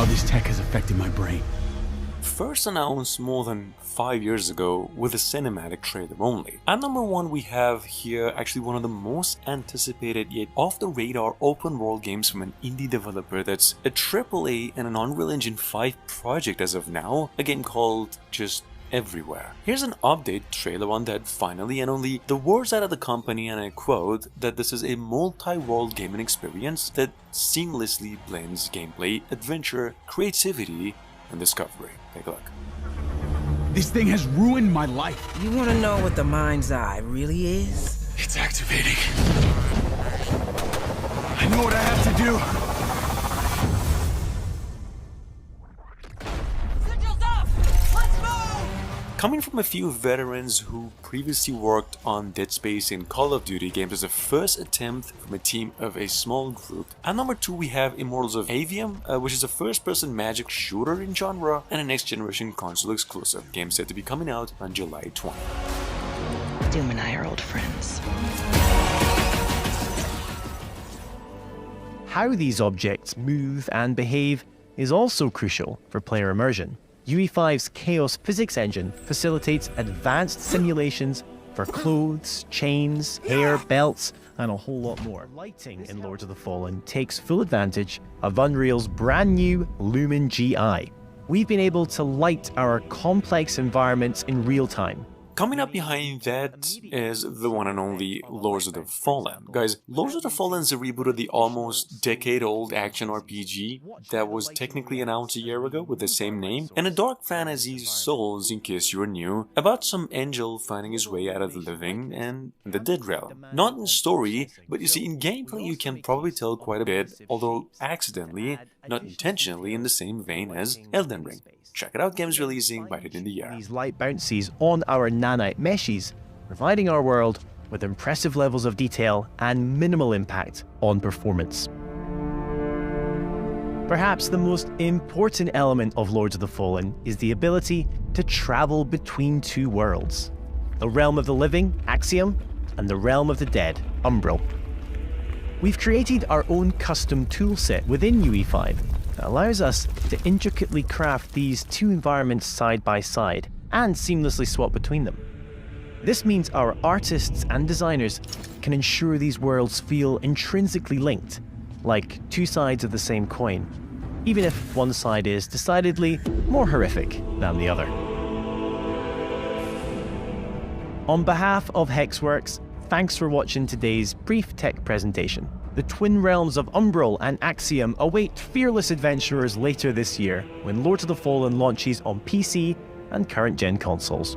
how this tech has affected my brain. First announced more than 5 years ago with a cinematic trailer only. At number 1 we have here actually one of the most anticipated yet off the radar open world games from an indie developer that's a AAA and an Unreal Engine 5 project as of now, a game called Just Everywhere. Here's an update trailer on that finally, and only the words out of the company, and I quote, that this is a multi-world gaming experience that seamlessly blends gameplay, adventure, creativity, and discovery. Take a look. This thing has ruined my life. You want to know what the mind's eye really is? It's activating. I know what I have to do. Signals up! Let's move! Coming from a few veterans who previously worked on Dead Space and Call of Duty games as a first attempt from a team of a small group. At number 2 we have Immortals of Avium, which is a first-person magic shooter in genre and a next-generation console exclusive. Game set to be coming out on July 20. Doom and I are old friends. How these objects move and behave is also crucial for player immersion. UE5's Chaos Physics engine facilitates advanced simulations for clothes, chains, hair, belts, and a whole lot more. Lighting in Lords of the Fallen takes full advantage of Unreal's brand new Lumen GI. We've been able to light our complex environments in real time. Coming up behind that is the one and only Lords of the Fallen. Guys, Lords of the Fallen is a reboot of the almost decade-old action RPG that was technically announced a year ago with the same name, and a dark fantasy Souls, in case you are new, about some angel finding his way out of the living and the dead realm. Not in story, but you see in gameplay you can probably tell quite a bit, although accidentally, not intentionally, in the same vein as Elden Ring. Check it out, games releasing by the end of the year. These light bounces on our nanite meshes, providing our world with impressive levels of detail and minimal impact on performance. Perhaps the most important element of Lords of the Fallen is the ability to travel between two worlds. The realm of the living, Axiom, and the realm of the dead, Umbral. We've created our own custom toolset within UE5 that allows us to intricately craft these two environments side by side and seamlessly swap between them. This means our artists and designers can ensure these worlds feel intrinsically linked, like two sides of the same coin, even if one side is decidedly more horrific than the other. On behalf of Hexworks, thanks for watching today's brief tech presentation. The twin realms of Umbral and Axiom await fearless adventurers later this year when Lords of the Fallen launches on PC and current-gen consoles.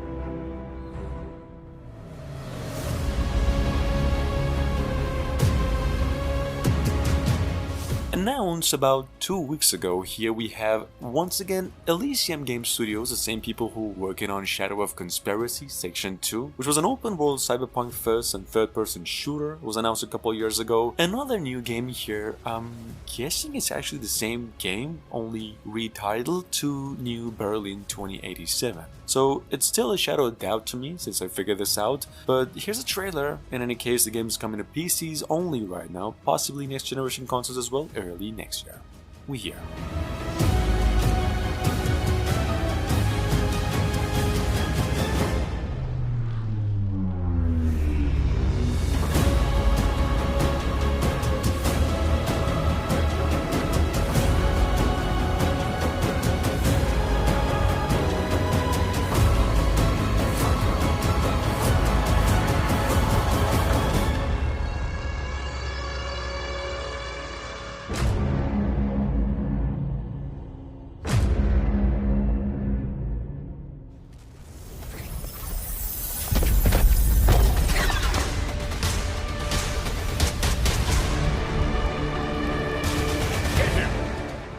Announced about 2 weeks ago, here we have once again Elysium Game Studios, the same people who were working on Shadow of Conspiracy Section 2, which was an open world cyberpunk first and third person shooter. It was announced a couple years ago. Another new game here, I'm guessing it's actually the same game, only retitled to New Berlin 2087. So it's still a shadow of doubt to me since I figured this out, but here's a trailer. In any case, the game is coming to PCs only right now, possibly next generation consoles as well, early next year. We hear.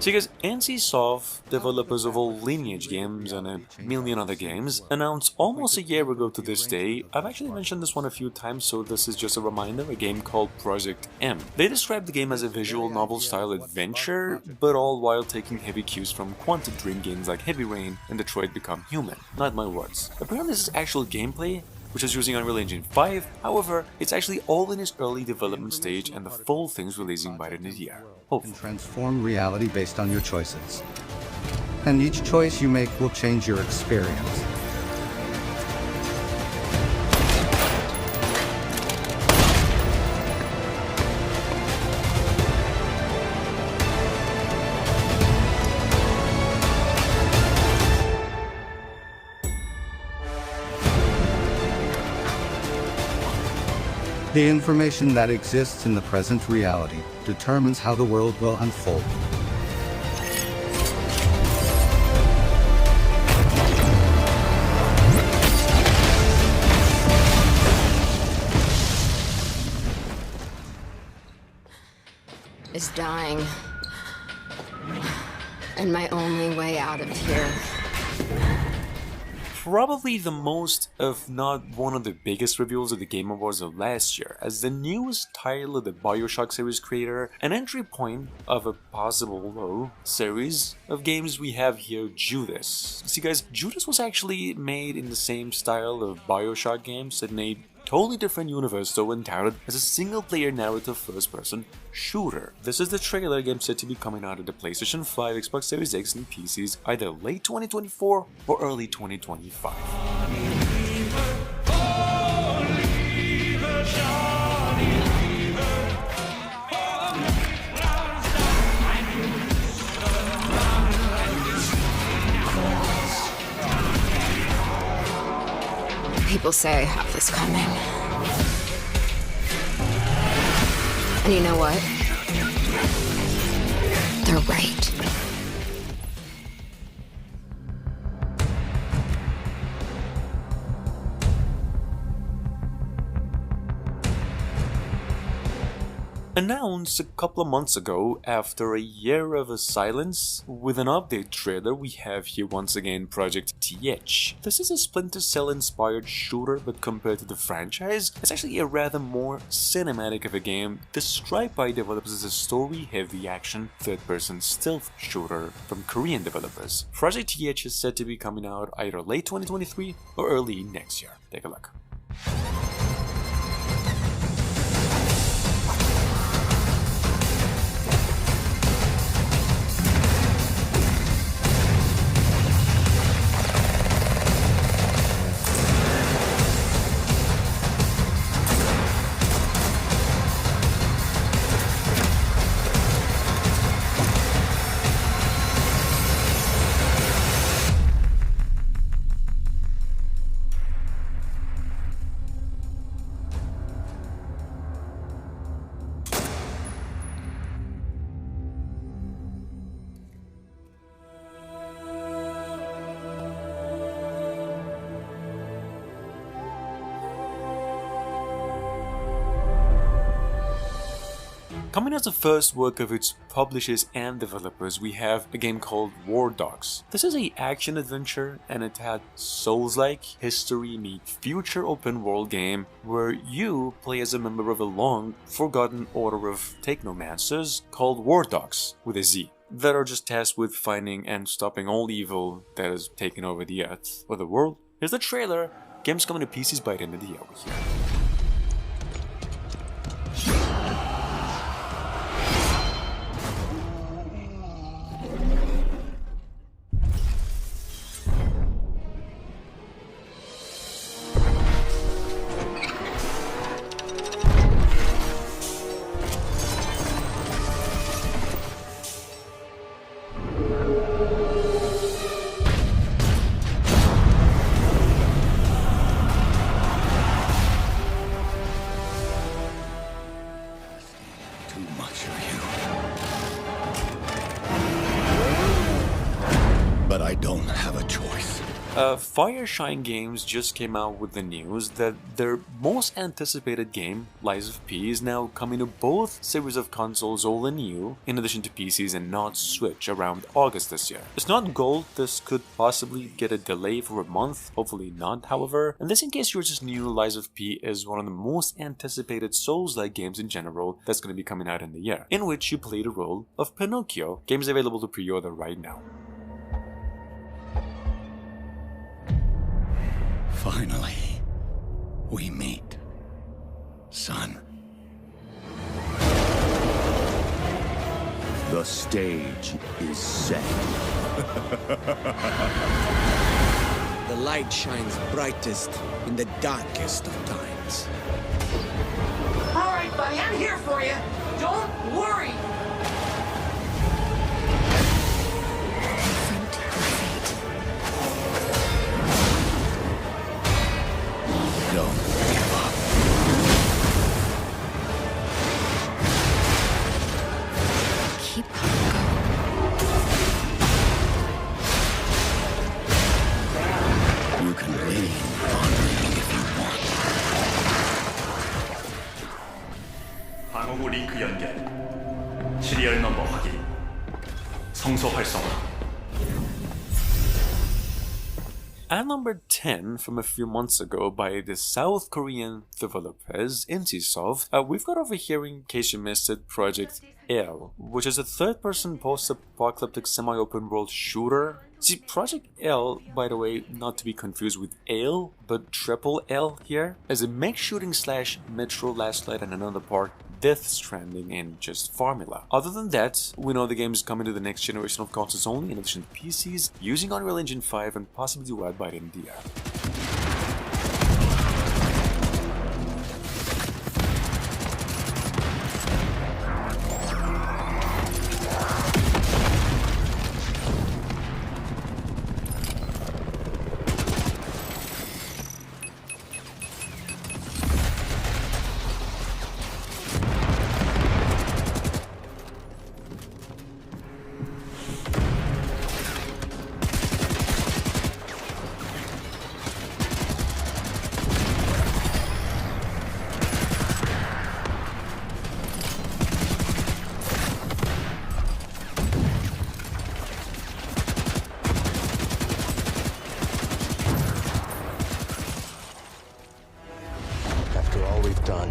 So guys, NCSoft, developers of all Lineage games and a million other games, announced almost a year ago to this day, I've actually mentioned this one a few times, so this is just a reminder, a game called Project M. They described the game as a visual novel-style adventure, but all while taking heavy cues from Quantic Dream games like Heavy Rain and Detroit Become Human. Not my words. Apparently this is actual gameplay which is using Unreal Engine 5. However, it's actually all in its early development stage and the full thing's releasing by the end of the year. And transform reality based on your choices. And each choice you make will change your experience. The information that exists in the present reality determines how the world will unfold. Is dying. And my only way out of here. Probably the most, if not one of the biggest reveals of the Game Awards of last year, as the newest title of the Bioshock series creator, an entry point of a possible series of games we have here, Judas. See guys, Judas was actually made in the same style of Bioshock games, set in a totally different universe though, and touted as a single-player narrative first-person shooter. This is the trailer game set to be coming out of the PlayStation 5, Xbox Series X and PCs either late 2024 or early 2025. People say I have this coming. And you know what? They're right. Announced a couple of months ago, after a year of a silence, with an update trailer, we have here once again Project TH. This is a Splinter Cell inspired shooter, but compared to the franchise, it's actually a rather more cinematic of a game, described by developers as a story-heavy action, third-person stealth shooter from Korean developers. Project TH is said to be coming out either late 2023 or early next year. Take a look. Coming as the first work of its publishers and developers, we have a game called War Dogs. This is an action-adventure, and it had Souls-like, history-meet-future open-world game where you play as a member of a long-forgotten order of technomancers called War Dogs, with a Z, that are just tasked with finding and stopping all evil that has taken over the earth or the world. Here's the trailer. Game's coming to PCs by the end of the year over here. But I don't have a choice. Fireshine Games just came out with the news that their most anticipated game, Lies of P, is now coming to both series of consoles, old and new, in addition to PCs and not Switch, around August this year. It's not gold, this could possibly get a delay for a month, hopefully not, however. And this, in case you're just new, Lies of P is one of the most anticipated Souls-like games in general that's going to be coming out in the year, in which you play the role of Pinocchio. Game is available to pre-order right now. Finally. we meet, son. The stage is set. The light shines brightest in the darkest of times. All right, buddy, I'm here for you. Don't worry. Confront your fate. Don't give up. Keep going. You can lean on me if you want. 방어구 링크 연결. 시리얼 넘버 확인. 성소 활성화. At number 10, from a few months ago by the South Korean developers NCSoft, we've got over here, in case you missed it, Project L, which is a third-person post-apocalyptic semi-open world shooter. See, Project L, by the way, not to be confused with Ale, but triple L here, is a mech shooting slash Metro Last Light and another part, Death Stranding, and just formula. Other than that, we know the game is coming to the next generation of consoles only, in addition to PCs, using Unreal Engine 5 and possibly Rad by NVIDIA. After all we've done.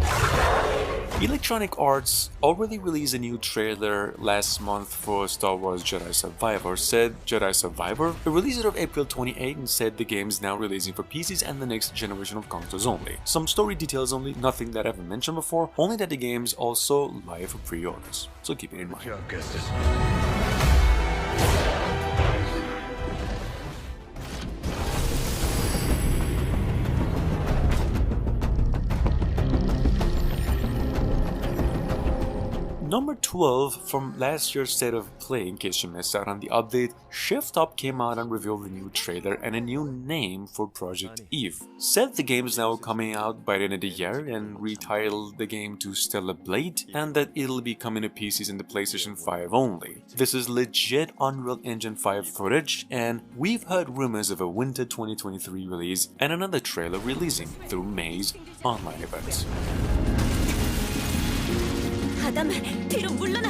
Electronic Arts already released a new trailer last month for Star Wars Jedi Survivor. Said Jedi Survivor released it on April 28 and said the game is now releasing for PCs and the next generation of consoles only. Some story details only, nothing that I've mentioned before, only that the game is also live for pre-orders, so keep it in mind. Number 12 from last year's State of Play, in case you missed out on the update, Shift Up came out and revealed a new trailer and a new name for Project Eve. Said the game is now coming out by the end of the year and retitled the game to Stellar Blade, and that it'll be coming to PCs and the PlayStation 5 only. This is legit Unreal Engine 5 footage, and we've heard rumors of a winter 2023 release and another trailer releasing through May's online events. 아담, 뒤로 물러나!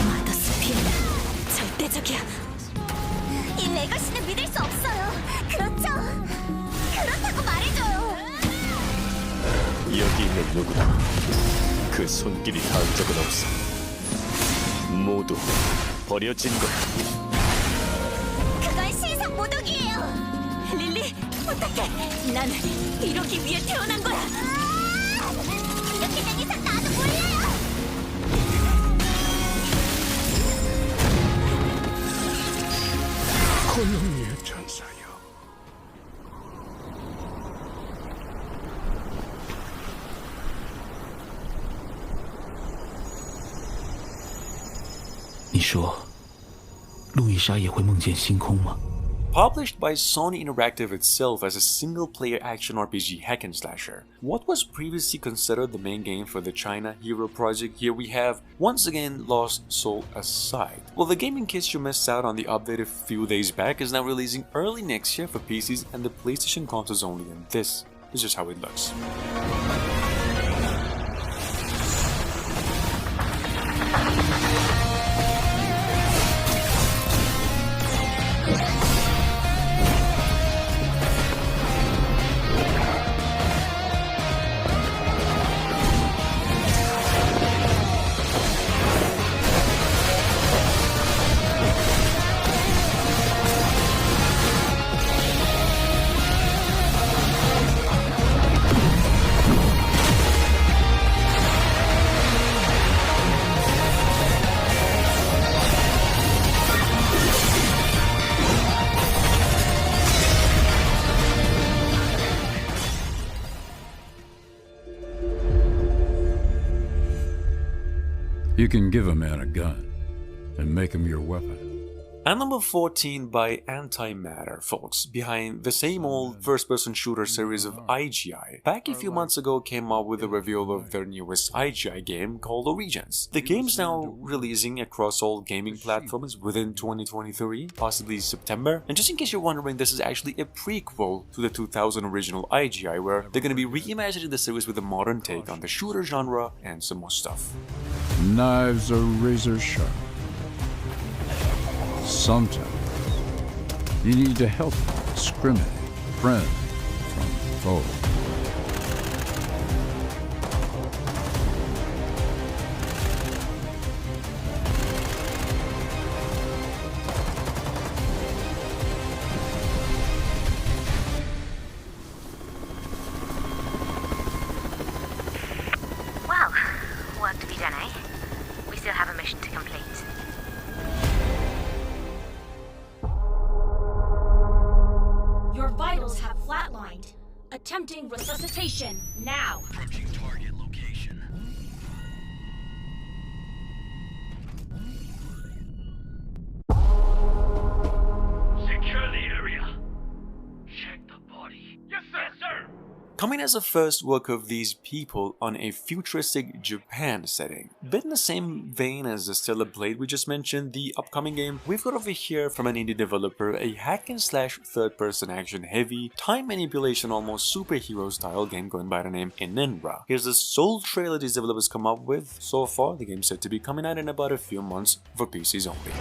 마더스피어는 절대적이야. 이 레거시는 믿을 수 없어요. 그렇죠? 그렇다고 말해줘요. 여기 있는 누구나 그 손길이 닿은 적은 없어. 모두 버려진 거야. 그건 신상 모독이에요. 릴리, 부탁해. 난 이러기 위해 태어난 거야. 이렇게 된 이상 나도 몰라요. 고놈이의 전사여. Published by Sony Interactive itself as a single-player action RPG hack and slasher, what was previously considered the main game for the China Hero project, here we have, once again, Lost Soul Aside. Well, the game, in case you missed out on the update a few days back, is now releasing early next year for PCs and the PlayStation consoles only, and this is just how it looks. You can give a man a gun and make him your weapon. And number 14 by Antimatter, folks, behind the same old first-person shooter series of IGI. Back a few months ago came out with a reveal of their newest IGI game called Origins. The game's now releasing across all gaming platforms within 2023, possibly September. And just in case you're wondering, this is actually a prequel to the 2000 original IGI, where they're going to be reimagining the series with a modern take on the shooter genre and some more stuff. Knives are razor sharp. Sometimes you need to help discriminate friend from foe. Well, work to be done, eh? We still have a mission to complete. Your vitals have flatlined. Attempting resuscitation now. Approaching target location. Secure the area. Check the body. Yes, sir. Yes, sir. Coming as a first work of these people on a futuristic Japan setting. Bit in the same vein as the Stellar Blade we just mentioned, the upcoming game, we've got over here from an indie developer a hack-and-slash third-person action-heavy, time manipulation almost superhero style game going by the name Inenra. Here's the sole trailer these developers come up with. So far, the game's set to be coming out in about a few months for PCs only.